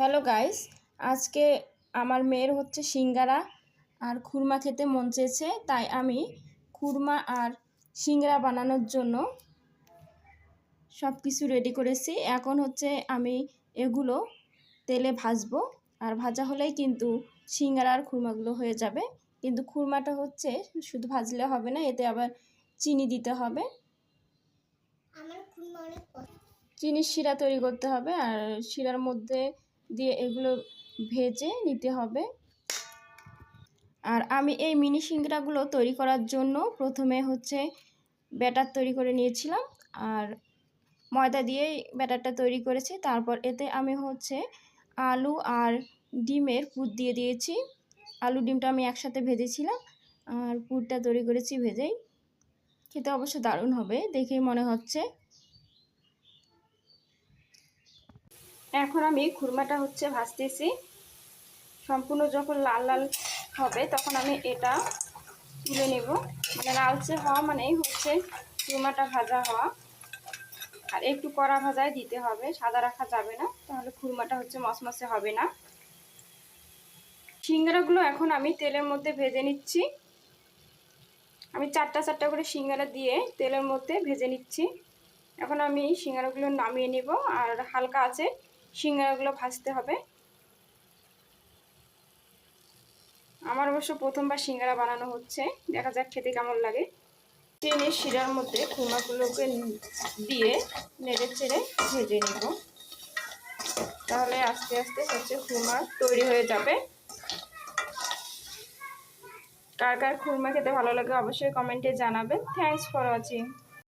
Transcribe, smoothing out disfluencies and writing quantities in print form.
Hello guys, আজকে আমার মেয়ের হচ্ছে সিঙ্গারা আর খুরমা খেতে মন চেয়েছে, তাই আমি খুরমা আর সিঙ্গারা বানানোর জন্য সব কিছু রেডি করেছি। এখন হচ্ছে আমি এগুলো তেলে ভাজবো, আর ভাজা হলেই কিন্তু সিঙ্গারা আর খুরমাগুলো হয়ে যাবে। কিন্তু খুরমাটা হচ্ছে শুধু ভাজলে হবে না, এতে আবার চিনি দিতে হবে। চিনির শিরা তৈরি করতে হবে, আর শিরার মধ্যে দিয়ে এগুলো ভেজে নিতে হবে। আর আমি এই মিনি সিঙ্গারাগুলো তৈরি করার জন্য প্রথমে হচ্ছে ব্যাটার তৈরি করে নিয়েছিলাম, আর ময়দা দিয়েই ব্যাটারটা তৈরি করেছি। তারপর এতে আমি হচ্ছে আলু আর ডিমের পুর দিয়ে দিয়েছি। আলু ডিমটা আমি একসাথে ভেজেছিলাম, আর পুরটা তৈরি করেছি ভেজেই। খেতে অবশ্য দারুণ হবে দেখেই মনে হচ্ছে। এখন আমি খুরমাটা হচ্ছে ভাজতেছি। সম্পূর্ণ যখন লাল লাল হবে তখন আমি এটা তুলে নেব। মানে লালচে হওয়া মানেই হচ্ছে খুরমাটা ভাজা হওয়া। আর একটু কড়া ভাজায় দিতে হবে, সাদা রাখা যাবে না, তাহলে খুরমাটা হচ্ছে মচমচে হবে না। সিঙ্গারাগুলো এখন আমি তেলের মধ্যে ভেজে নিচ্ছি। আমি চারটা চারটা করে সিঙ্গারা দিয়ে তেলের মধ্যে ভেজে নিচ্ছি। এখন আমি সিঙ্গারাগুলো নামিয়ে নেব, আর হালকা আছে সিঙ্গারাগুলো ভাজতে হবে। আমার অবশ্য প্রথমবার সিঙ্গারা বানানো হচ্ছে, দেখা যাক খেতে কেমন লাগে। চিনির শিরার মধ্যে খুরমাগুলোকে দিয়ে নেড়ে চেড়ে ভেজে নেব, তাহলে আস্তে আস্তে হচ্ছে খুরমা তৈরি হয়ে যাবে। কার কার খুরমা খেতে ভালো লাগে অবশ্যই কমেন্টে জানাবেন। Thanks for watching.